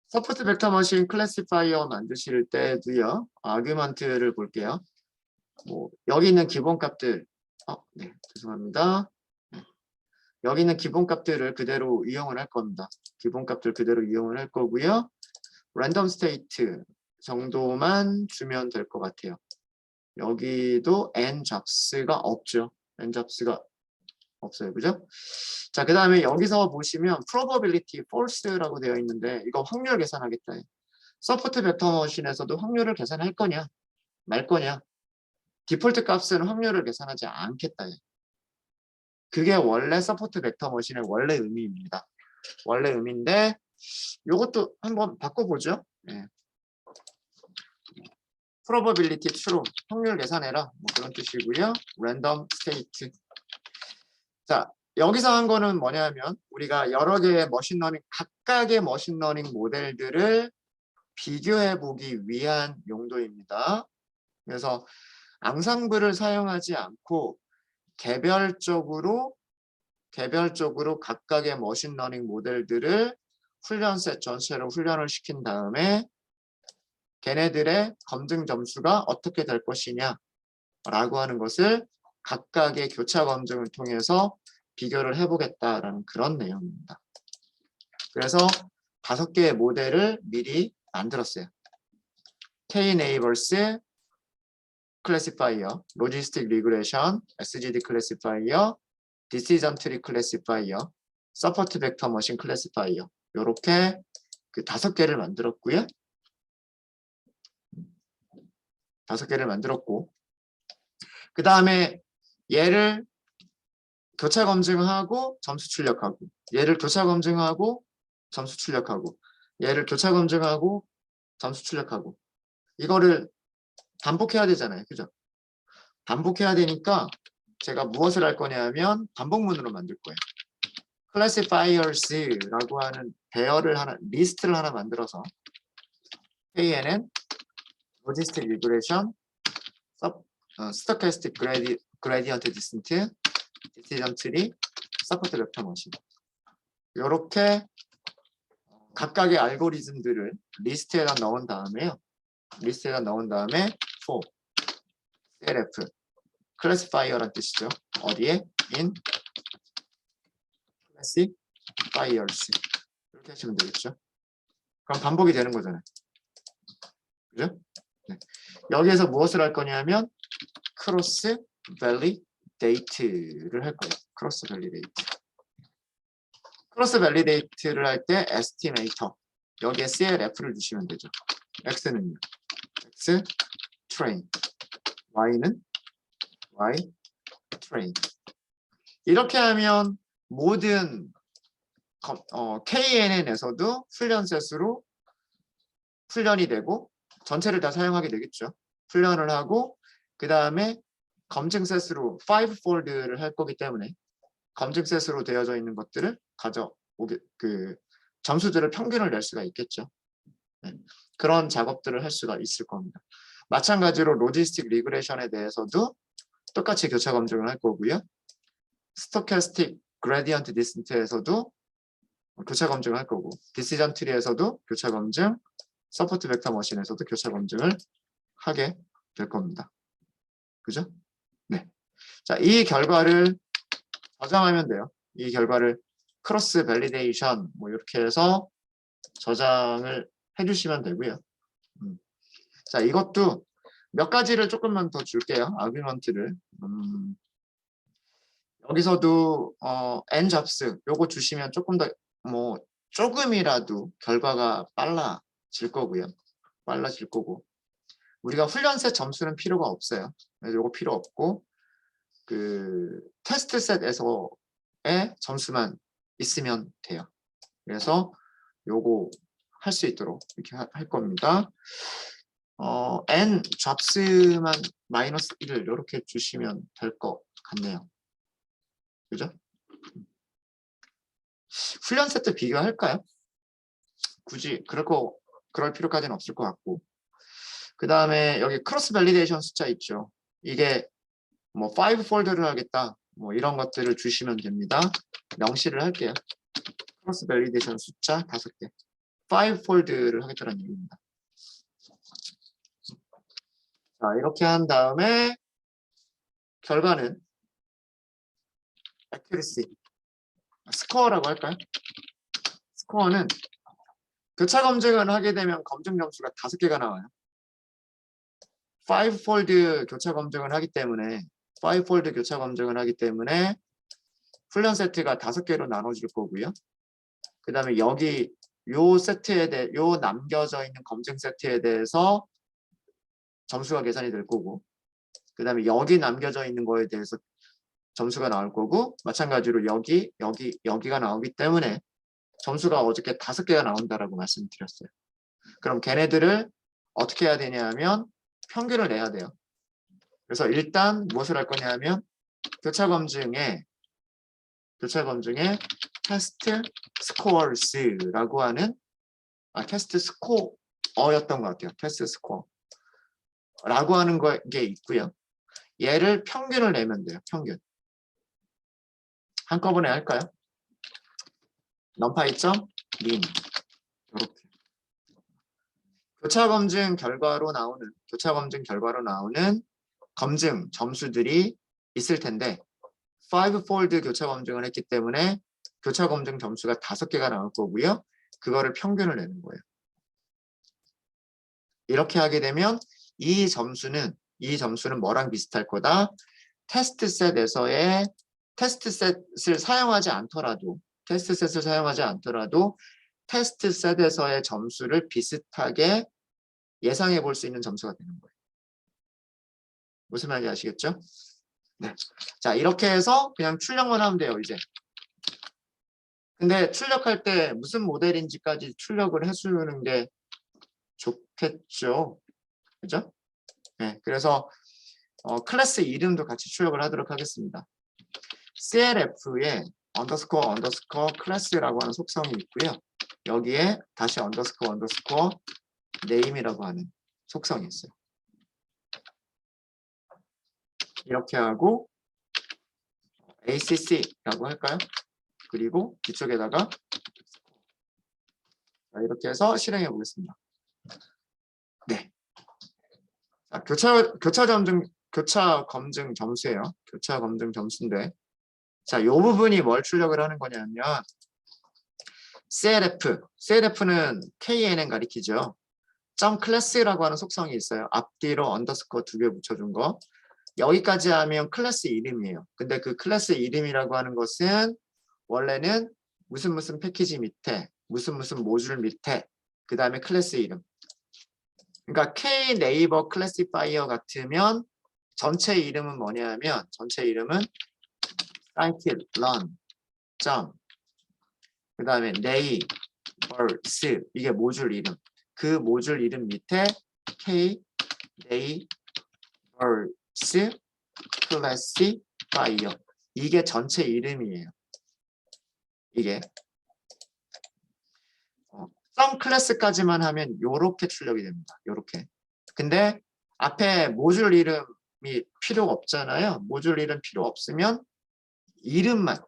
서포트 벡터 머신 클래시파이어 만드실 때도요. 아규먼트를 볼게요. 뭐 여기 있는 기본 값들, 네, 죄송합니다. 여기 있는 기본 값들을 그대로 이용을 할 겁니다. 기본 값들 그대로 이용을 할 거고요. 랜덤 스테이트 정도만 주면 될 것 같아요. 여기도 n 잡스가 없죠. n 잡스가 없어요. 그죠? 자, 그 다음에 여기서 보시면 probability false라고 되어 있는데 이거 확률 계산하겠다. 서포트 벡터 머신에서도 확률을 계산할 거냐 말 거냐. 디폴트 값은 확률을 계산하지 않겠다. 그게 원래 서포트 벡터 머신의 원래 의미입니다. 원래 의미인데 이것도 한번 바꿔보죠. 네. probability true 확률 계산해라 뭐 그런 뜻이고요. random state. 자, 여기서 한 거는 뭐냐면 우리가 여러 개의 머신러닝 각각의 머신러닝 모델들을 비교해 보기 위한 용도입니다. 그래서 앙상블을 사용하지 않고 개별적으로 각각의 머신러닝 모델들을 훈련셋 전체로 훈련을 시킨 다음에 걔네들의 검증 점수가 어떻게 될 것이냐 라고 하는 것을 각각의 교차 검증을 통해서 비교를 해보겠다라는 그런 내용입니다. 그래서 5개의 모델을 미리 만들었어요. K-Neighbors 클래시파이어, 로지스틱 리그레션, SGD 클래시파이어, 디시전 트리 클래시파이어, 서포트 벡터 머신 클래시파이어 이렇게 그 5개를 만들었고요. 5개를 만들었고 그 다음에 얘를 교차 검증하고 점수 출력하고 얘를 교차 검증하고 점수 출력하고 얘를 교차 검증하고 점수 출력하고 이거를 반복해야 되잖아요. 그죠? 반복해야 되니까 제가 무엇을 할 거냐면 반복문으로 만들 거예요. classifiers라고 하는 배열을 하나, 리스트를 하나 만들어서 KNN, logistic regression, stochastic gradient descent, decision tree, support vector machine. 이렇게 각각의 알고리즘들을 리스트에다 넣은 다음에요. 리스트에다 넣은 다음에 for CLF classifier란 뜻이죠. 어디에? in classifiers 이렇게 하시면 되겠죠. 그럼 반복이 되는 거잖아요. 그죠? 네. 여기에서 무엇을 할 거냐면 크로스 밸리데이트를 할 거예요. 크로스 밸리데이트. 크로스 밸리데이트를 할 때 에스티메이터 여기에 CLF를 주시면 되죠. X는요. X train, Y는 Y train. 이렇게 하면 모든 KNN에서도 훈련셋으로 훈련이 되고 전체를 다 사용하게 되겠죠. 훈련을 하고 그 다음에 검증셋으로 5폴드를 할 거기 때문에 검증셋으로 되어져 있는 것들을 가져오게 점수들을 평균을 낼 수가 있겠죠. 네. 그런 작업들을 할 수가 있을 겁니다. 마찬가지로 로지스틱 리그레션에 대해서도 똑같이 교차 검증을 할 거고요. 스토캐스틱 그레디언트 디센트에서도 교차 검증을 할 거고 디시전 트리에서도 교차 검증, 서포트 벡터 머신에서도 교차 검증을 하게 될 겁니다. 그죠? 네. 자, 이 결과를 저장하면 돼요. 이 결과를 크로스 밸리데이션 뭐 이렇게 해서 저장을 해주시면 되고요. 자, 이것도 몇 가지를 조금만 더 줄게요. 아규먼트를. 여기서도 n 잡스 요거 주시면 조금 더 뭐 조금이라도 결과가 빨라질 거고요. 빨라질 거고 우리가 훈련셋 점수는 필요가 없어요. 그래서 요거 필요 없고 그 테스트 셋에서의 점수만 있으면 돼요. 그래서 요거 할 수 있도록 이렇게 할 겁니다. n 잡스만 마이너스 1을 이렇게 주시면 될 것 같네요. 그죠? 훈련 세트 비교할까요? 굳이 그럴 필요까지는 없을 것 같고 그 다음에 여기 크로스 밸리데이션 숫자 있죠. 이게 뭐 5폴드를 하겠다 뭐 이런 것들을 주시면 됩니다. 명시를 할게요. 크로스 밸리데이션 숫자 5개 5폴드를 하겠다는 얘기입니다. 자, 이렇게 한 다음에 결과는 accuracy, 스코어라고 할까요? 스코어는 교차 검증을 하게 되면 검증 점수가 5개가 나와요. 5폴드 교차 검증을 하기 때문에 5폴드 교차 검증을 하기 때문에 훈련 세트가 5개로 나눠질 거고요. 그 다음에 여기 요 세트에 대해 요 남겨져 있는 검증 세트에 대해서 점수가 계산이 될 거고, 그 다음에 여기 남겨져 있는 거에 대해서 점수가 나올 거고, 마찬가지로 여기가 나오기 때문에 점수가 어저께 5개가 나온다라고 말씀드렸어요. 그럼 걔네들을 어떻게 해야 되냐 하면 평균을 내야 돼요. 그래서 일단 무엇을 할 거냐 하면 교차 검증에 테스트 스코어스라고 하는 테스트 스코어였던 것 같아요. 테스트 스코어라고 하는 게 있고요. 얘를 평균을 내면 돼요. 평균. 한꺼번에 할까요? numpy 점 min 이렇게. 교차 검증 결과로 나오는 검증 점수들이 있을 텐데 5폴드 교차 검증을 했기 때문에 교차 검증 점수가 5개가 나올 거고요. 그거를 평균을 내는 거예요. 이렇게 하게 되면 이 점수는 뭐랑 비슷할 거다? 테스트셋을 사용하지 않더라도 테스트셋에서의 점수를 비슷하게 예상해 볼 수 있는 점수가 되는 거예요. 무슨 말인지 아시겠죠? 네. 자, 이렇게 해서 그냥 출력만 하면 돼요, 이제. 근데 출력할 때 무슨 모델인지까지 출력을 해주는 게 좋겠죠. 그죠? 네. 그래서 클래스 이름도 같이 출력을 하도록 하겠습니다. CLF에 언더스코어 클래스라고 하는 속성이 있고요. 여기에 다시 언더스코어 name이라고 하는 속성이 있어요. 이렇게 하고 ACC라고 할까요? 그리고 뒤쪽에다가 이렇게 해서 실행해 보겠습니다. 네. 자, 교차 검증 점수예요. 교차 검증 점수인데, 자, 요 부분이 뭘 출력을 하는 거냐면 CLF는 KNN 가리키죠. 점 클래스라고 하는 속성이 있어요. 앞뒤로 언더스코어 2개 붙여준 거. 여기까지 하면 클래스 이름이에요. 근데 그 클래스 이름이라고 하는 것은 원래는 무슨 패키지 밑에 무슨 모듈 밑에 그 다음에 클래스 이름. 그러니까 K 네이버 클래시파이어 같으면 전체 이름은 뭐냐면 전체 이름은 scikit-learn 그 다음에 neighbors 이게 모듈 이름. 그 모듈 이름 밑에 K neighbors classifier 이게 전체 이름이에요. 이게 some 클래스까지만 하면 요렇게 출력이 됩니다. 요렇게. 근데 앞에 모듈 이름이 필요가 없잖아요. 모듈 이름 필요 없으면 이름만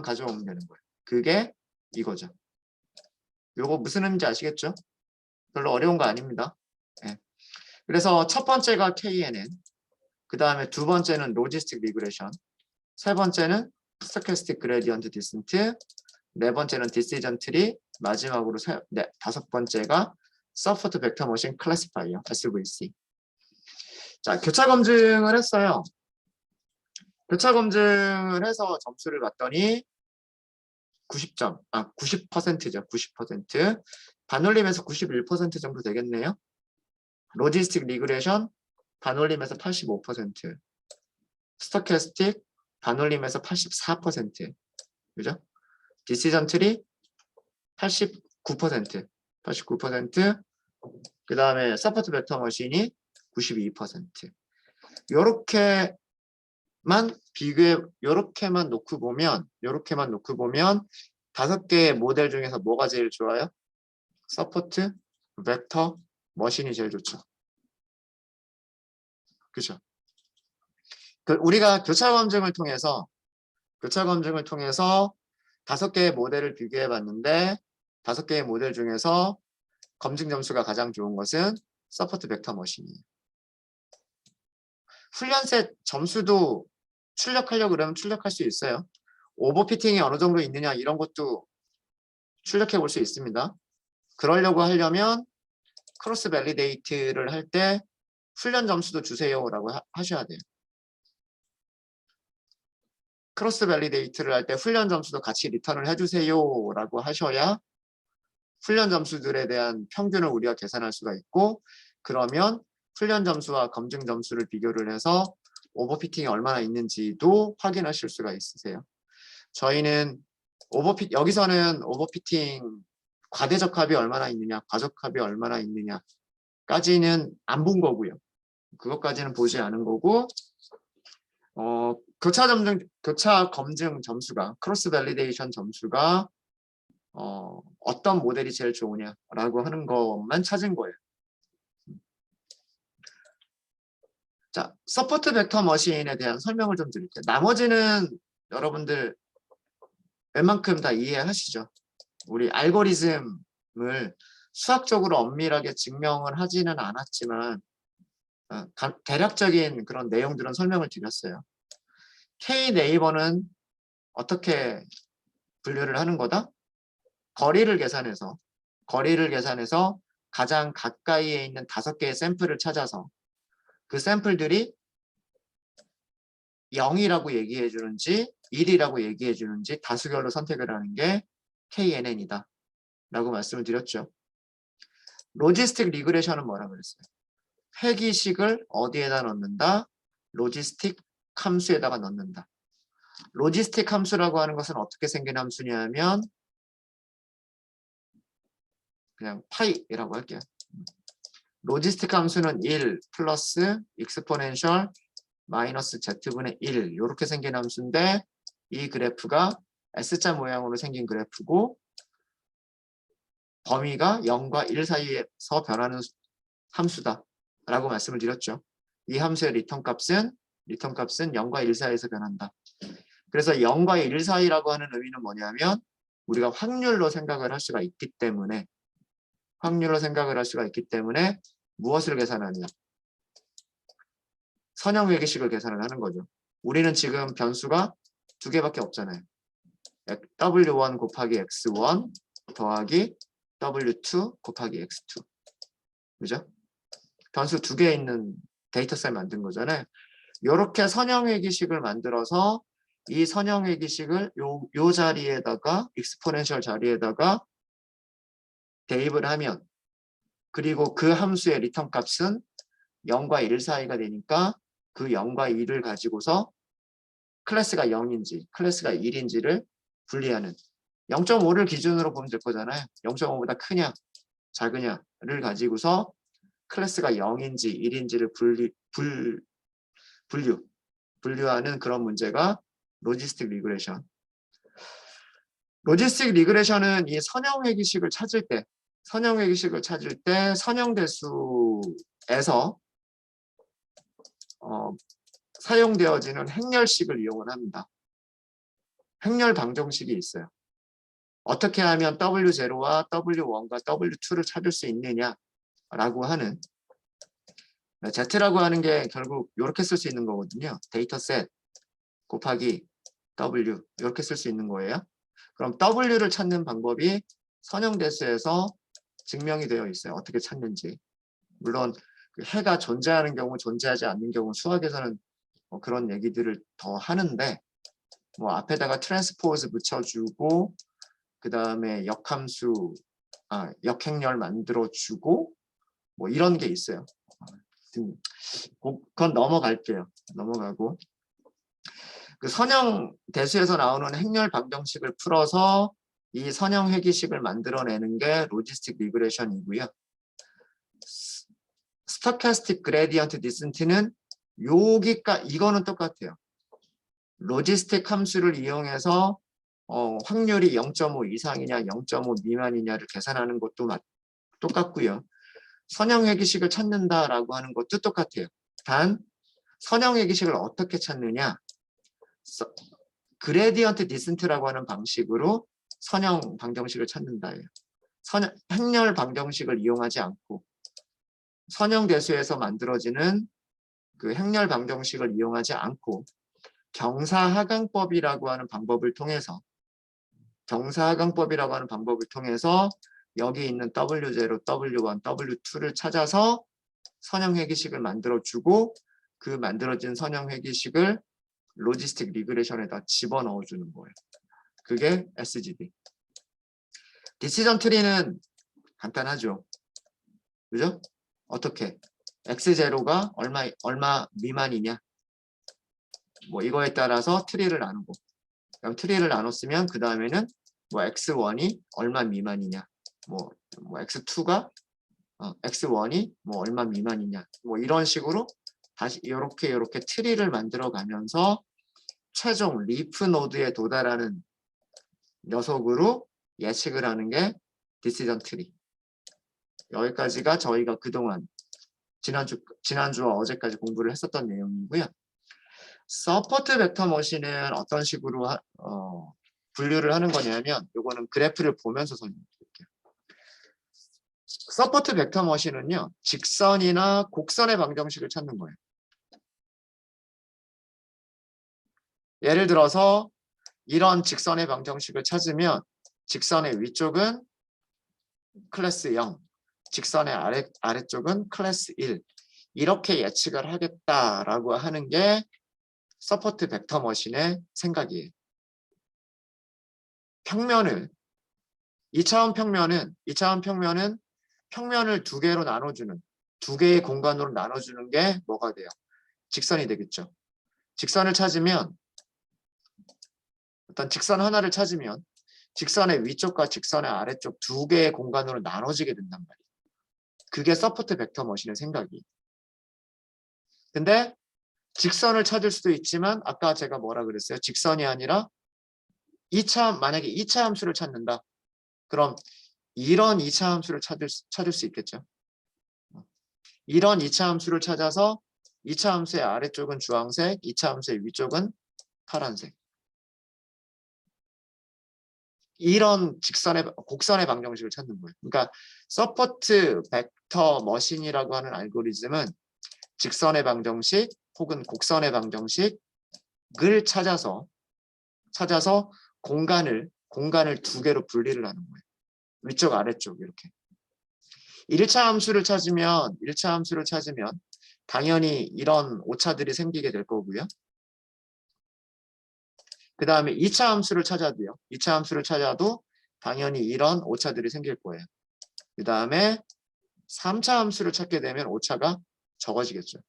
가져오면 되는 거예요. 그게 이거죠. 요거 무슨 의미인지 아시겠죠? 별로 어려운 거 아닙니다. 네. 그래서 첫 번째가 KNN, 그 다음에 두 번째는 로지스틱 리그레션, 세 번째는 스토캐스틱 그레디언트 디센트, 네 번째는 디시전 트리, 마지막으로 다섯 번째가 서포트 벡터 머신 클래시파이어 SVC. 자, 교차 검증을 했어요. 교차 검증을 해서 점수를 봤더니 90점, 90%죠. 90%. 반올림에서 91% 정도 되겠네요. 로지스틱 리그레션 반올림에서 85%. 스토캐스틱 반올림에서 84%. 그죠? 디시전 트리 89%. 그 다음에 서포트 벡터 머신이 92%. 요렇게만 놓고 보면 5개의 모델 중에서 뭐가 제일 좋아요? 서포트 벡터 머신이 제일 좋죠. 그죠? 우리가 교차 검증을 통해서 5개의 모델을 비교해 봤는데 5개의 모델 중에서 검증 점수가 가장 좋은 것은 서포트 벡터 머신이에요. 훈련셋 점수도 출력하려고 그러면 출력할 수 있어요. 오버피팅이 어느 정도 있느냐 이런 것도 출력해 볼 수 있습니다. 그러려고 하려면 크로스 밸리데이트를 할 때 훈련 점수도 주세요라고 하셔야 돼요. 크로스 밸리데이트를 할 때 훈련 점수도 같이 리턴을 해주세요라고 하셔야 훈련 점수들에 대한 평균을 우리가 계산할 수가 있고, 그러면 훈련 점수와 검증 점수를 비교를 해서 오버피팅이 얼마나 있는지도 확인하실 수가 있으세요. 저희는 여기서는 오버피팅 과대적합이 얼마나 있느냐, 과적합이 얼마나 있느냐까지는 안 본 거고요. 그것까지는 보지 않은 거고, 교차 검증 점수가, 크로스 밸리데이션 점수가 어떤 모델이 제일 좋으냐라고 하는 것만 찾은 거예요. 자, 서포트 벡터 머신에 대한 설명을 좀 드릴게요. 나머지는 여러분들 웬만큼 다 이해하시죠? 우리 알고리즘을 수학적으로 엄밀하게 증명을 하지는 않았지만 대략적인 그런 내용들은 설명을 드렸어요. K 네이버는 어떻게 분류를 하는 거다? 거리를 계산해서 가장 가까이에 있는 5개의 샘플을 찾아서 그 샘플들이 0이라고 얘기해 주는지 1이라고 얘기해 주는지 다수결로 선택을 하는 게 KNN이다 라고 말씀을 드렸죠. 로지스틱 리그레션은 뭐라 그랬어요? 회기식을 어디에다 넣는다? 로지스틱 함수에다가 넣는다. 로지스틱 함수라고 하는 것은 어떻게 생긴 함수냐면 그냥 파이라고 할게요. 로지스틱 함수는 1 플러스 익스포넨셜 마이너스 z분의 1 이렇게 생긴 함수인데, 이 그래프가 S자 모양으로 생긴 그래프고 범위가 0과 1 사이에서 변하는 함수다 라고 말씀을 드렸죠. 이 함수의 리턴 값은 0과 1 사이에서 변한다. 그래서 0과 1 사이라고 하는 의미는 뭐냐면 우리가 확률로 생각을 할 수가 있기 때문에 무엇을 계산하느냐? 선형 회계식을 계산을 하는 거죠. 우리는 지금 변수가 2개밖에 없잖아요. W1 곱하기 X1 더하기 W2 곱하기 X2. 그죠? 변수 2개 있는 데이터셋 만든 거잖아요. 이렇게 선형 회계식을 만들어서 이 선형 회계식을 요 자리에다가 익스포넨셜 자리에다가 대입을 하면, 그리고 그 함수의 리턴 값은 0과 1 사이가 되니까 그 0과 1을 가지고서 클래스가 0인지 클래스가 1인지를 분리하는, 0.5를 기준으로 보면 될 거잖아요. 0.5보다 크냐 작으냐를 가지고서 클래스가 0인지 1인지를 분류하는 그런 문제가 로지스틱 리그레션. 로지스틱 리그레션은 이 선형 회기식을 찾을 때 선형 대수에서 사용되어지는 행렬식을 이용을 합니다. 행렬 방정식이 있어요. 어떻게 하면 W0와 W1과 W2를 찾을 수 있느냐라고 하는, Z라고 하는 게 결국 이렇게 쓸 수 있는 거거든요. 데이터셋 곱하기 W 이렇게 쓸 수 있는 거예요. 그럼 W를 찾는 방법이 선형 대수에서 증명이 되어 있어요. 어떻게 찾는지. 물론 해가 존재하는 경우 존재하지 않는 경우 수학에서는 그런 얘기들을 더 하는데, 앞에다가 트랜스포즈 붙여주고 그 다음에 역행렬 만들어주고 이런 게 있어요. 그건 넘어갈게요. 넘어가고 그 선형 대수에서 나오는 행렬 방정식을 풀어서 이 선형 회기식을 만들어내는 게 로지스틱 리그레션이고요. 스토캐스틱 그레디언트 디센트는 이거는 똑같아요. 로지스틱 함수를 이용해서 확률이 0.5 이상이냐 0.5 미만이냐를 계산하는 것도 똑같고요. 선형 회기식을 찾는다라고 하는 것도 똑같아요. 단 선형 회기식을 어떻게 찾느냐? 그레디언트 디센트라고 하는 방식으로 선형 방정식을 찾는다예요. 행렬 방정식을 이용하지 않고 선형대수에서 만들어지는 그 행렬 방정식을 이용하지 않고 경사하강법이라고 하는 방법을 통해서 여기 있는 W0, W1, W2를 찾아서 선형회귀식을 만들어주고 그 만들어진 선형회귀식을 로지스틱 리그레션에다 집어넣어주는 거예요. 그게 SGD. 디시전 트리는 간단하죠. 그죠? 어떻게? X0가 얼마 미만이냐? 뭐 이거에 따라서 트리를 나누고, 그럼 트리를 나눴으면 그 다음에는 뭐 X1이 얼마 미만이냐? 뭐 X2가 X1이 뭐 얼마 미만이냐? 뭐 이런 식으로 다시 이렇게 트리를 만들어 가면서 최종 리프 노드에 도달하는 녀석으로 예측을 하는 게 디시전 트리. 여기까지가 저희가 그동안 지난주와 어제까지 공부를 했었던 내용이고요. 서포트 벡터 머신은 어떤 식으로 분류를 하는 거냐면 이거는 그래프를 보면서 설명드릴게요. 서포트 벡터 머신은요. 직선이나 곡선의 방정식을 찾는 거예요. 예를 들어서 이런 직선의 방정식을 찾으면 직선의 위쪽은 클래스 0, 직선의 아래쪽은 클래스 1 이렇게 예측을 하겠다라고 하는 게 서포트 벡터 머신의 생각이에요. 평면을 2차원 평면은 평면을 두 개로 나눠주는 두 개의 공간으로 나눠주는 게 뭐가 돼요? 직선이 되겠죠. 직선을 찾으면 어떤 직선 하나를 찾으면 직선의 위쪽과 직선의 아래쪽 두 개의 공간으로 나눠지게 된단 말이에요. 그게 서포트 벡터 머신의 생각이에요. 근데 직선을 찾을 수도 있지만 아까 제가 뭐라 그랬어요? 직선이 아니라 만약에 2차 함수를 찾는다. 그럼 이런 2차 함수를 찾을 수 있겠죠. 이런 2차 함수를 찾아서 2차 함수의 아래쪽은 주황색, 2차 함수의 위쪽은 파란색. 이런 곡선의 방정식을 찾는 거예요. 그러니까 서포트 벡터 머신이라고 하는 알고리즘은 직선의 방정식 혹은 곡선의 방정식을 찾아서 공간을 두 개로 분리를 하는 거예요. 위쪽 아래쪽 이렇게. 1차 함수를 찾으면 당연히 이런 오차들이 생기게 될 거고요. 그 다음에 2차 함수를 찾아도요. 2차 함수를 찾아도 당연히 이런 오차들이 생길 거예요. 그 다음에 3차 함수를 찾게 되면 오차가 적어지겠죠.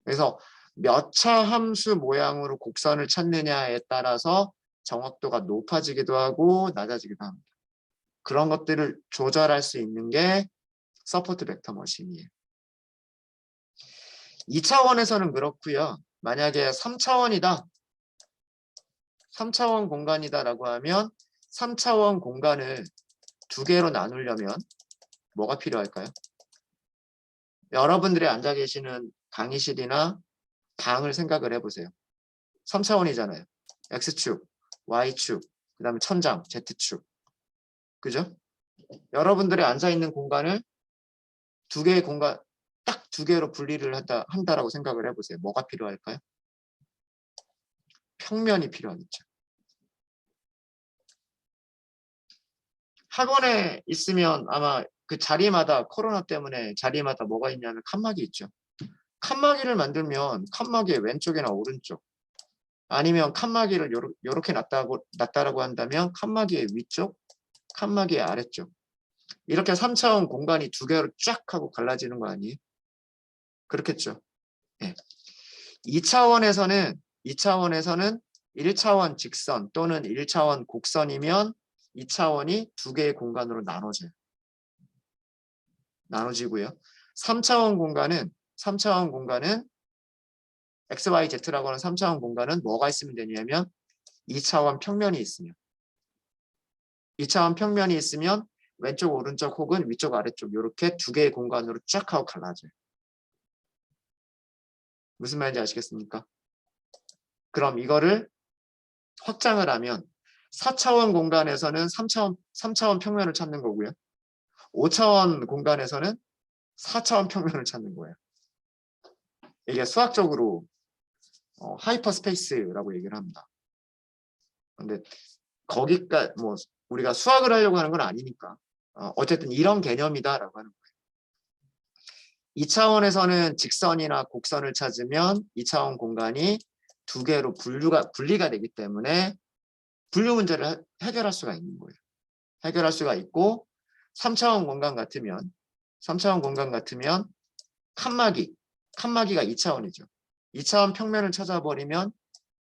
그래서 몇 차 함수 모양으로 곡선을 찾느냐에 따라서 정확도가 높아지기도 하고 낮아지기도 합니다. 그런 것들을 조절할 수 있는 게 서포트 벡터 머신이에요. 2차원에서는 그렇고요. 만약에 3차원이다. 3차원 공간이다라고 하면 3차원 공간을 두 개로 나누려면 뭐가 필요할까요? 여러분들이 앉아 계시는 강의실이나 방을 생각을 해보세요. 3차원이잖아요. X축, Y축, 그 다음에 천장, Z축. 그죠? 여러분들이 앉아있는 공간을 딱 두 개로 분리를 한다라고 생각을 해보세요. 뭐가 필요할까요? 평면이 필요하겠죠. 학원에 있으면 아마 그 자리마다 코로나 때문에 자리마다 뭐가 있냐면 칸막이 있죠. 칸막이를 만들면 칸막이의 왼쪽이나 오른쪽 아니면 칸막이를 요렇게 놨다라고 한다면 칸막이의 위쪽, 칸막이의 아래쪽 이렇게 3차원 공간이 두 개로 쫙 하고 갈라지는 거 아니에요? 그렇겠죠. 네. 2차원에서는 1차원 직선 또는 1차원 곡선이면 2차원이 두 개의 공간으로 나눠지고요. 3차원 공간은 XYZ라고 하는 3차원 공간은 뭐가 있으면 되냐면 2차원 평면이 있으면 왼쪽 오른쪽 혹은 위쪽 아래쪽 이렇게 두 개의 공간으로 쫙 하고 갈라져요. 무슨 말인지 아시겠습니까? 그럼 이거를 확장을 하면 4차원 공간에서는 3차원 평면을 찾는 거고요. 5차원 공간에서는 4차원 평면을 찾는 거예요. 이게 수학적으로 하이퍼스페이스라고 얘기를 합니다. 근데 거기까지 뭐 우리가 수학을 하려고 하는 건 아니니까 어쨌든 이런 개념이다라고 하는 거예요. 2차원에서는 직선이나 곡선을 찾으면 2차원 공간이 두 개로 분리가 되기 때문에 분류 문제를 해결할 수가 있는 거예요. 해결할 수가 있고 3차원 공간 같으면 칸막이가 2차원이죠. 2차원 평면을 찾아버리면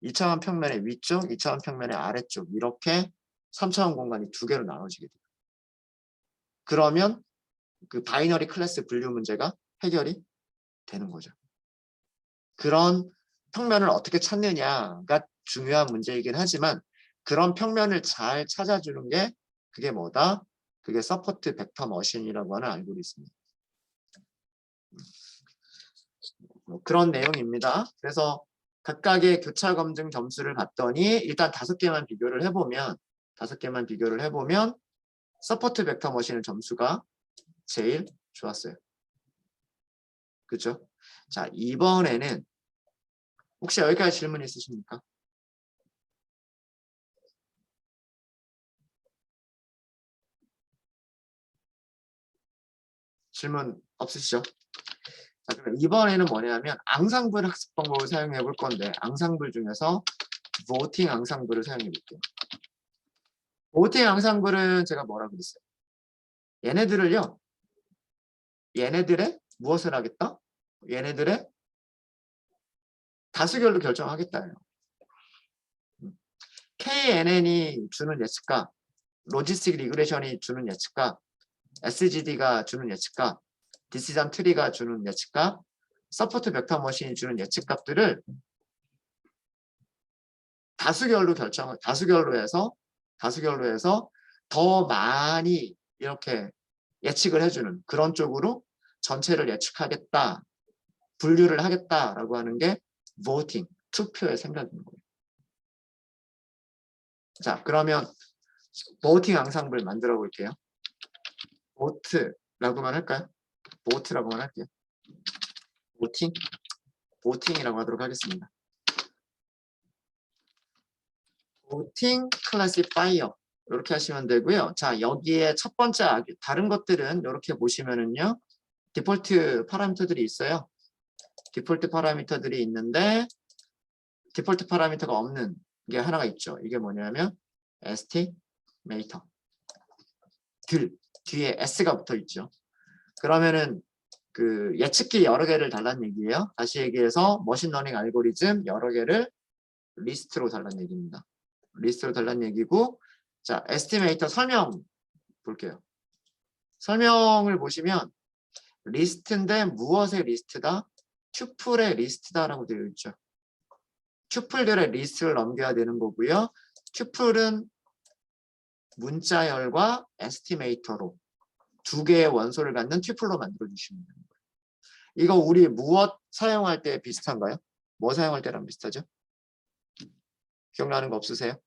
2차원 평면의 위쪽, 2차원 평면의 아래쪽 이렇게 3차원 공간이 두 개로 나눠지게 돼요. 그러면 그 바이너리 클래스 분류 문제가 해결이 되는 거죠. 그런 평면을 어떻게 찾느냐가 중요한 문제이긴 하지만 그런 평면을 잘 찾아주는 게 그게 뭐다? 그게 서포트 벡터 머신이라고 하는 알고리즘입니다. 그런 내용입니다. 그래서 각각의 교차 검증 점수를 봤더니 일단 5개만 비교를 해보면 서포트 벡터 머신의 점수가 제일 좋았어요. 그죠? 자, 이번에는 혹시 여기까지 질문 있으십니까? 질문 없으시죠? 자, 그럼 이번에는 뭐냐면 앙상블 학습 방법을 사용해 볼 건데 앙상블 중에서 보팅 앙상블을 사용해 볼게요. 보팅 앙상블은 제가 뭐라 그랬어요? 얘네들의 무엇을 하겠다? 얘네들의 다수결로 결정하겠다예요. KNN이 주는 예측값, 로지스틱 리그레션이 주는 예측값, SGD가 주는 예측값, 디시전 트리가 주는 예측값, 서포트 벡터 머신이 주는 예측값들을 다수결로 해서 더 많이 이렇게 예측을 해주는 그런 쪽으로 전체를 예측하겠다, 분류를 하겠다라고 하는 게 voting, 투표의 생각인 거예요. 자, 그러면 voting 앙상블 만들어 볼게요. 보트라고만 할까요? 보트라고만 할게요. 보팅이라고 하도록 하겠습니다. 보팅 클래시파이어 이렇게 하시면 되고요. 자, 여기에 첫 번째 다른 것들은 이렇게 보시면은요. 디폴트 파라미터들이 있어요. 디폴트 파라미터들이 있는데 디폴트 파라미터가 없는 게 하나가 있죠. 이게 뭐냐면 에스티메이터 뒤에 s가 붙어 있죠. 그러면은 그 예측기 여러 개를 달라는 얘기예요. 다시 얘기해서 머신러닝 알고리즘 여러 개를 리스트로 달라는 얘기입니다. 리스트로 달라는 얘기고, 자, 에스티메이터 설명 볼게요. 설명을 보시면 리스트인데 무엇의 리스트다? 튜플의 리스트다라고 되어 있죠. 튜플들의 리스트를 넘겨야 되는 거고요. 튜플은 문자열과 에스티메이터로 두 개의 원소를 갖는 튜플로 만들어 주시면 됩니다. 이거 우리 무엇 사용할 때 비슷한가요? 뭐 사용할 때랑 비슷하죠? 기억나는 거 없으세요?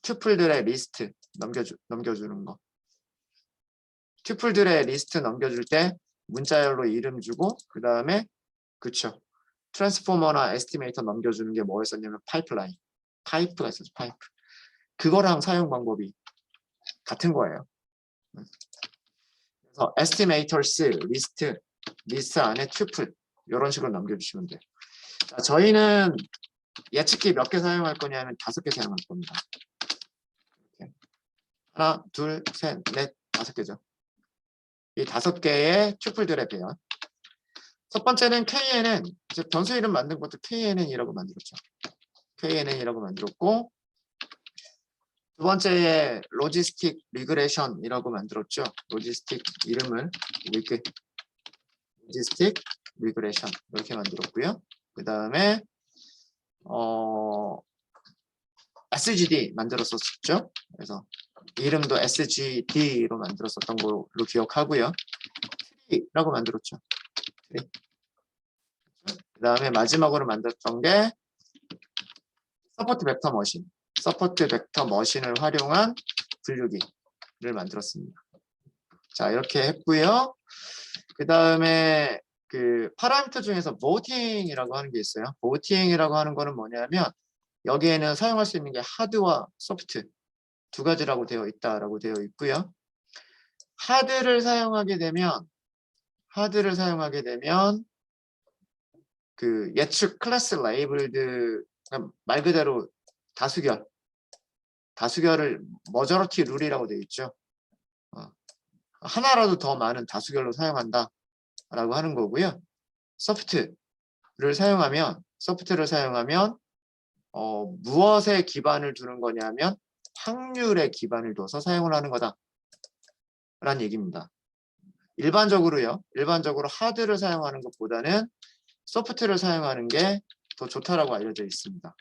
튜플들의 리스트 넘겨주는 거. 튜플들의 리스트 넘겨줄 때 문자열로 이름 주고 그 다음에 그쵸. 트랜스포머나 에스티메이터 넘겨주는 게 뭐였었냐면 파이프라인. 파이프가 있었죠. 파이프. 그거랑 사용 방법이 같은 거예요. 그래서 에스티메이터스 리스트 안에 튜플 이런 식으로 넘겨주시면 돼요. 자, 저희는 예측기 몇 개 사용할 거냐면 5개 사용할 겁니다. 이렇게. 하나, 둘, 셋, 넷, 5개죠. 이 5개의 튜플들의 배열. 첫 번째는 KNN, 변수 이름 만든 것도 KNN이라고 만들었죠. KNN이라고 만들었고, 두 번째에 로지스틱 리그레션이라고 만들었죠. 로지스틱 이름을 이렇게 로지스틱 리그레션 이렇게 만들었고요. 그 다음에 SGD 만들었었죠. 그래서 이름도 SGD로 만들었었던 걸로 기억하고요. 트리라고 만들었죠. 트리. 그 다음에 마지막으로 만들었던 게 서포트 벡터 머신. 서포트 벡터 머신을 활용한 분류기를 만들었습니다. 자, 이렇게 했고요. 그 다음에 그 파라미터 중에서 보팅이라고 하는 게 있어요. 보팅이라고 하는 거는 뭐냐면 여기에는 사용할 수 있는 게 하드와 소프트 두 가지라고 되어 있다라고 되어 있고요. 하드를 사용하게 되면 그 예측 클래스 레이블드 말 그대로 다수결을 머저리티 룰이라고 되어 있죠. 하나라도 더 많은 다수결로 사용한다 라고 하는 거고요. 소프트를 사용하면 무엇에 기반을 두는 거냐면 확률에 기반을 둬서 사용을 하는 거다 라는 얘기입니다. 일반적으로 하드를 사용하는 것보다는 소프트를 사용하는 게 더 좋다라고 알려져 있습니다.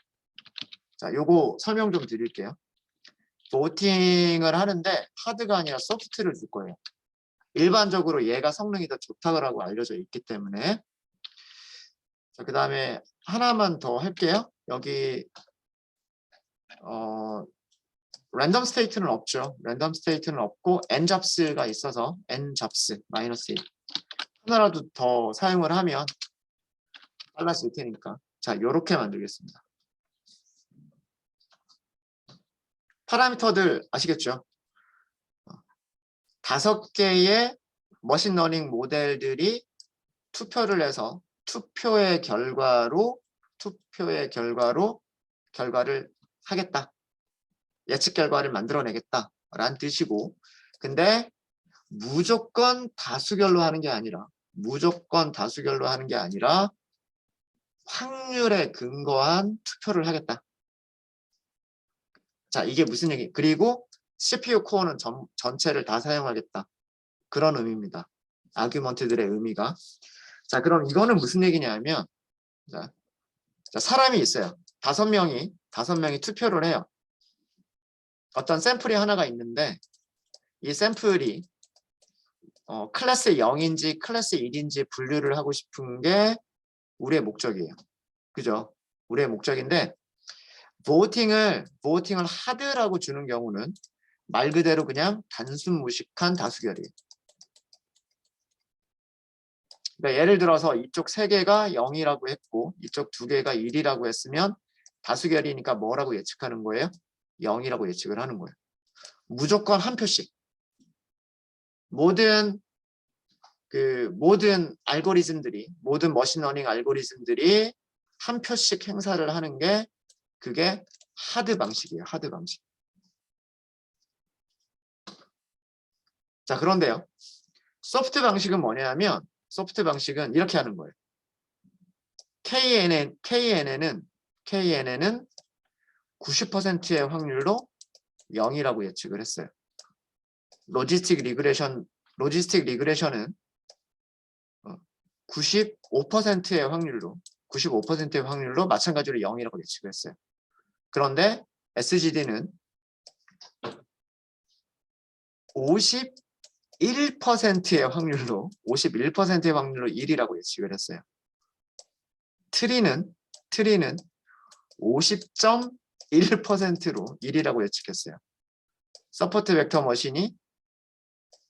자, 요거 설명 좀 드릴게요. 보팅을 하는데 하드가 아니라 소프트를 줄 거예요. 일반적으로 얘가 성능이 더 좋다고 알려져 있기 때문에. 자, 그 다음에 하나만 더 할게요. 여기 랜덤 스테이트는 없죠. 랜덤 스테이트는 없고 n 잡스가 있어서 n 잡스 마이너스 1 하나라도 더 사용을 하면 빨라질 테니까. 자, 요렇게 만들겠습니다. 파라미터들 아시겠죠? 5개의 머신러닝 모델들이 투표를 해서 투표의 결과를 하겠다. 예측 결과를 만들어내겠다라는 뜻이고, 근데 무조건 다수결로 하는 게 아니라 확률에 근거한 투표를 하겠다. 자, 이게 무슨 얘기? 그리고 CPU 코어는 전체를 다 사용하겠다. 그런 의미입니다. 아규먼트들의 의미가. 자, 그럼 이거는 무슨 얘기냐면, 자, 사람이 있어요. 5명이 투표를 해요. 어떤 샘플이 하나가 있는데, 이 샘플이 클래스 0인지 클래스 1인지 분류를 하고 싶은 게 우리의 목적이에요. 그죠? 우리의 목적인데, 보팅을 하드라고 주는 경우는 말 그대로 그냥 단순 무식한 다수결이에요. 그러니까 예를 들어서 이쪽 3개가 0이라고 했고 이쪽 2개가 1이라고 했으면 다수결이니까 뭐라고 예측하는 거예요? 0이라고 예측을 하는 거예요. 무조건 한 표씩. 모든 모든 머신러닝 알고리즘들이 한 표씩 행사를 하는 게 그게 하드 방식이에요. 하드 방식. 자, 그런데요. 소프트 방식은 뭐냐면 소프트 방식은 이렇게 하는 거예요. KNN은 90%의 확률로 0이라고 예측을 했어요. 로지스틱 리그레션은 95%의 확률로 마찬가지로 0이라고 예측을 했어요. 그런데 SGD는 51%의 확률로 1이라고 예측을 했어요. 트리는 50.1%로 1이라고 예측했어요. 서포트 벡터 머신이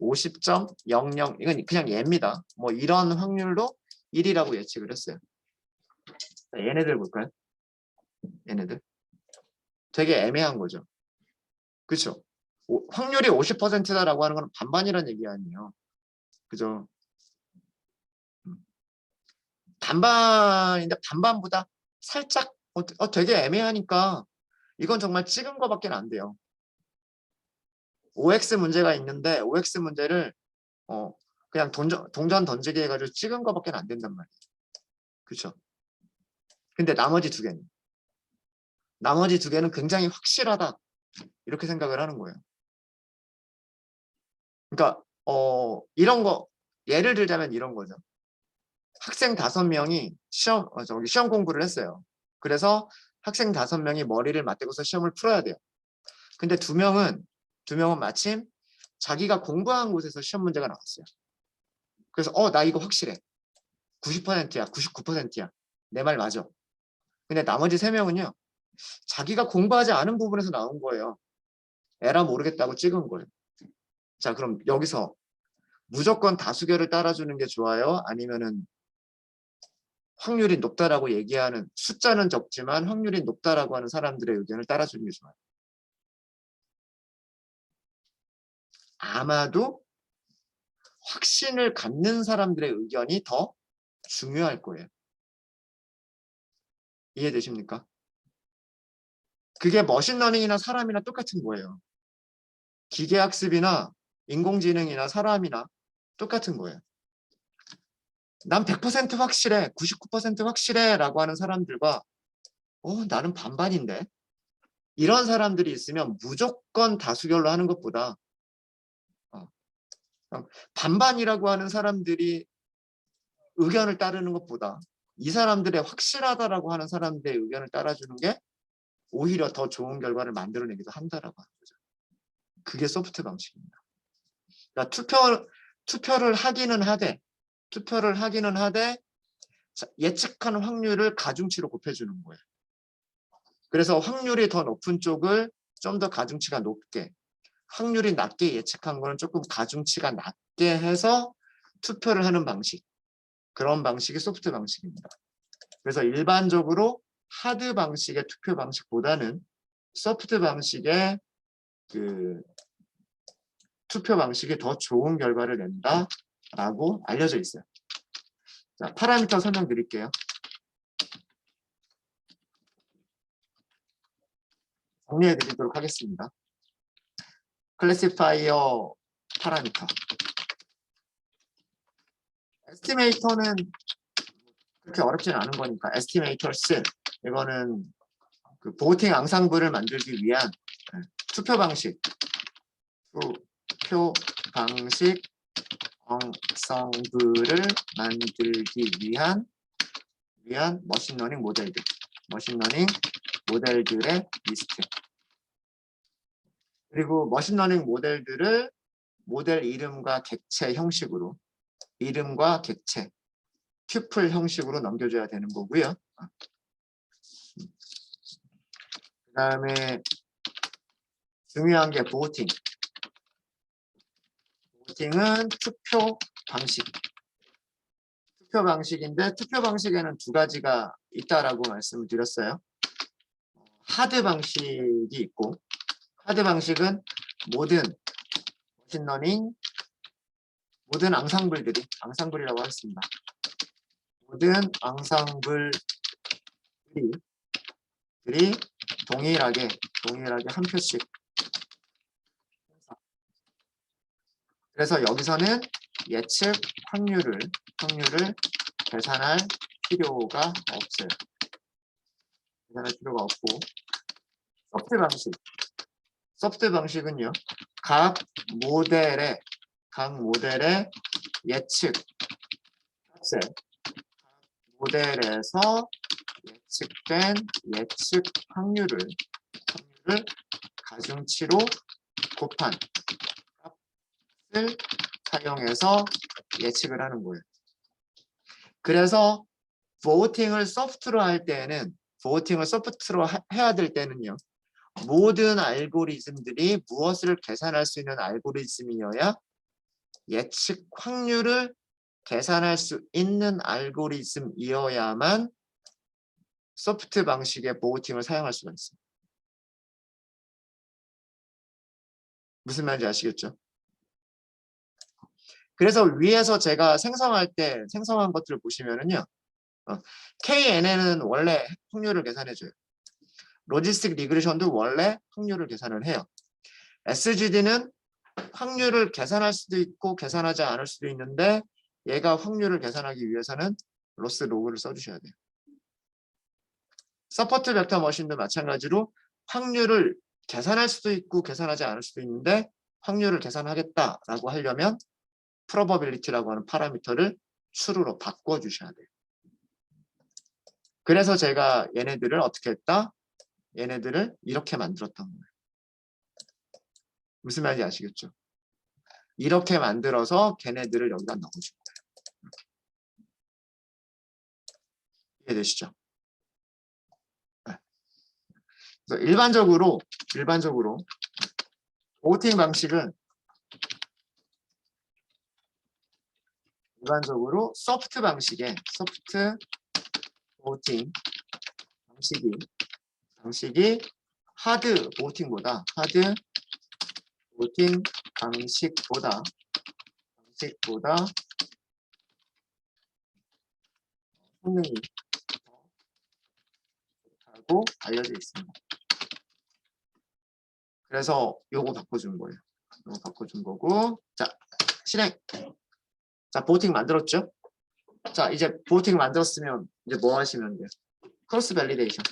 50.00 이건 그냥 예입니다. 뭐 이런 확률로 1이라고 예측을 했어요. 자, 얘네들 볼까요? 얘네들 되게 애매한 거죠. 그렇죠? 확률이 50%다라고 하는 건 반반이라는 얘기 아니에요. 그죠? 반반인데 반반보다 살짝 되게 애매하니까 이건 정말 찍은 거밖에 안 돼요. OX 문제가 있는데 OX 문제를 그냥 동전 던지기 해가지고 찍은 거밖에 안 된단 말이에요. 그렇죠? 근데 나머지 두 개는 굉장히 확실하다 이렇게 생각을 하는 거예요. 그러니까 이런 거 예를 들자면 이런 거죠. 학생 5명이 시험 공부를 했어요. 그래서 학생 5명이 머리를 맞대고서 시험을 풀어야 돼요. 근데 2명은 마침 자기가 공부한 곳에서 시험 문제가 나왔어요. 그래서 나 이거 확실해. 90%야, 99%야. 내 말 맞아. 근데 나머지 3명은요. 자기가 공부하지 않은 부분에서 나온 거예요. 에라 모르겠다고 찍은 거예요. 자, 그럼 여기서 무조건 다수결을 따라주는 게 좋아요? 아니면은 확률이 높다라고 얘기하는, 숫자는 적지만 확률이 높다라고 하는 사람들의 의견을 따라주는 게 좋아요? 아마도 확신을 갖는 사람들의 의견이 더 중요할 거예요. 이해되십니까? 그게 머신러닝이나 사람이나 똑같은 거예요. 기계학습이나 인공지능이나 사람이나 똑같은 거예요. 난 100% 확실해, 99% 확실해 라고 하는 사람들과 나는 반반인데, 이런 사람들이 있으면 무조건 다수결로 하는 것보다 반반이라고 하는 사람들이 의견을 따르는 것보다 이 사람들의 확실하다라고 하는 사람들의 의견을 따라주는 게 오히려 더 좋은 결과를 만들어내기도 한다라고 하는 거죠. 그게 소프트 방식입니다. 그러니까 투표를 하기는 하되 예측한 확률을 가중치로 곱해주는 거예요. 그래서 확률이 더 높은 쪽을 좀 더 가중치가 높게, 확률이 낮게 예측한 거는 조금 가중치가 낮게 해서 투표를 하는 방식. 그런 방식이 소프트 방식입니다. 그래서 일반적으로 하드 방식의 투표 방식보다는 소프트 방식의 그 투표 방식이 더 좋은 결과를 낸다라고 알려져 있어요. 자, 파라미터 설명드릴게요. 정리해 드리도록 하겠습니다. 클래시파이어 파라미터. 에스티메이터는 그렇게 어렵지는 않은 거니까 에스티메이터스, 이거는 그 보팅 앙상블을 만들기 위한 투표 방식 앙상블을 만들기 위한 머신러닝 모델들의 리스트. 그리고 머신러닝 모델들을 모델 이름과 객체 형식으로, 이름과 객체 튜플 형식으로 넘겨줘야 되는 거고요. 그 다음에 중요한 게 보팅은 투표 방식인데, 투표 방식에는 두 가지가 있다라고 말씀을 드렸어요. 하드 방식이 있고, 하드 방식은 모든 머신러닝, 모든 앙상블이라고 하겠습니다. 모든 앙상블들이 동일하게 한 표씩. 그래서 여기서는 예측 확률을 계산할 필요가 없어요. 계산할 필요가 없고, 소프트 방식은요, 각 모델의 예측 값을, 모델에서 예측된 예측 확률을 가중치로 곱한 값을 사용해서 예측을 하는 거예요. 그래서 보팅을 소프트로 해야 될 때는요, 모든 알고리즘들이 무엇을 계산할 수 있는 알고리즘이어야 예측 확률을 계산할 수 있는 알고리즘이어야만 소프트 방식의 보팅을 사용할 수가 있습니다. 무슨 말인지 아시겠죠? 그래서 위에서 제가 생성한 것들을 보시면은요, KNN은 원래 확률을 계산해줘요. 로지스틱 리그레션도 원래 확률을 계산을 해요. SGD는 확률을 계산할 수도 있고 계산하지 않을 수도 있는데, 얘가 확률을 계산하기 위해서는 로스 로그를 써주셔야 돼요. 서포트 벡터 머신도 마찬가지로 확률을 계산할 수도 있고 계산하지 않을 수도 있는데, 확률을 계산하겠다라고 하려면 probability라고 하는 파라미터를 true로 바꿔주셔야 돼요. 그래서 제가 얘네들을 어떻게 했다? 얘네들을 이렇게 만들었던 거예요. 무슨 말인지 아시겠죠? 이렇게 만들어서 걔네들을 여기다 넣어준 거예요. 이해되시죠? 네. 그래서 일반적으로 voting 방식은 일반적으로 소프트 voting 방식이 하드 voting보다 성능이 좋다고 알려져 있습니다. 그래서 요거 바꿔준 거예요. 요거 바꿔준 거고, 자 실행. 자 보팅 만들었죠? 자 이제 보팅 만들었으면 이제 뭐 하시면 돼요? 크로스 밸리데이션.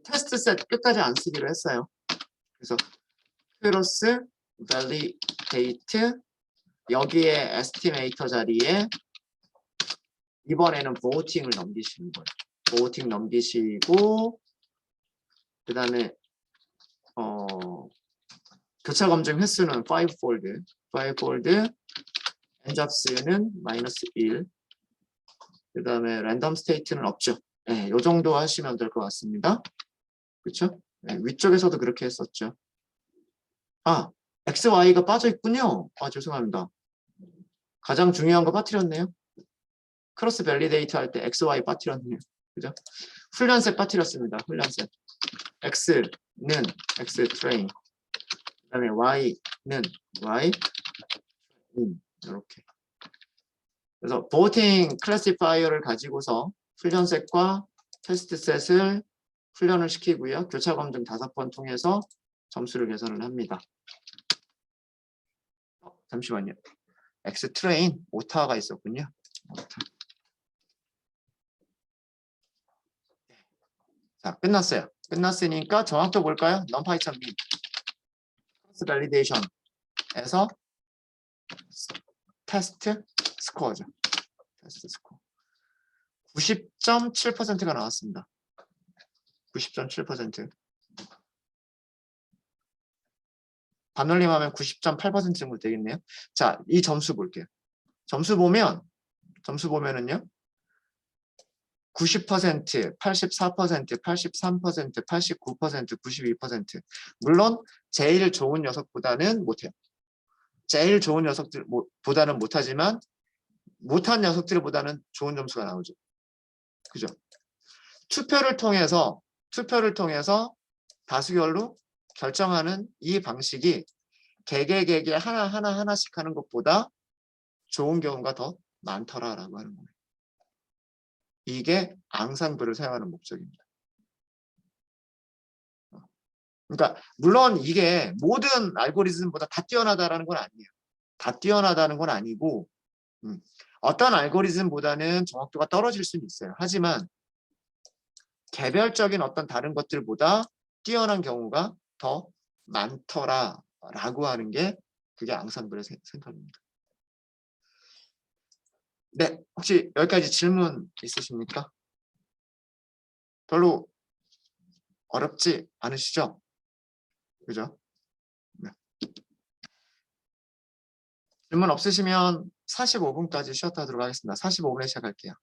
테스트 셋 끝까지 안 쓰기로 했어요. 그래서 크로스 밸리데이트 여기에 에스티메이터 자리에 이번에는 보팅을 넘기시는 거예요. 보팅 넘기시고 그 다음에 교차 검증 횟수는 5폴드 엔잡스는 -1 그 다음에 랜덤 스테이트는 없죠. 네, 요 정도 하시면 될 것 같습니다. 그렇죠? 네, 위쪽에서도 그렇게 했었죠. 아, XY가 빠져 있군요. 아, 죄송합니다. 가장 중요한 거 빠뜨렸네요. 크로스 밸리데이트 할 때 XY 빠뜨렸네요. 그죠? 훈련셋 빠뜨렸습니다. 훈련셋. X는 X 트레인. 그 다음에 Y는 Y 이렇게. 그래서 보팅 클래시파이어를 가지고서 훈련셋과 테스트 셋을 훈련을 시키고요. 교차 검증 5번 통해서 점수를 계산을 합니다. 잠시만요. X 트레인 오타가 있었군요. 자, 끝났어요. 끝났으니까 정확도 볼까요? 넘파이 참 민. 크로스 밸리데이션에서 테스트 스코어죠. 테스트 스코어. 90.7%가 나왔습니다. 90.7%. 반올림하면 90.8% 정도 되겠네요. 자, 이 점수 볼게요. 점수 보면은요. 90%, 84%, 83%, 89%, 92%. 물론 제일 좋은 녀석보다는 못해요. 제일 좋은 녀석들보다는 못하지만 못한 녀석들보다는 좋은 점수가 나오죠. 그죠? 투표를 통해서 다수결로 결정하는 이 방식이 개개 하나씩 하는 것보다 좋은 경우가 더 많더라라고 하는 거예요. 이게 앙상블을 사용하는 목적입니다. 그러니까 물론 이게 모든 알고리즘보다 다 뛰어나다라는 건 아니에요. 다 뛰어나다는 건 아니고 어떤 알고리즘보다는 정확도가 떨어질 수는 있어요. 하지만 개별적인 어떤 다른 것들보다 뛰어난 경우가 더 많더라라고 하는 게 그게 앙상블의 생각입니다. 네, 혹시 여기까지 질문 있으십니까? 별로 어렵지 않으시죠? 그죠? 네. 질문 없으시면 45분까지 쉬었다 하도록 하겠습니다. 45분에 시작할게요.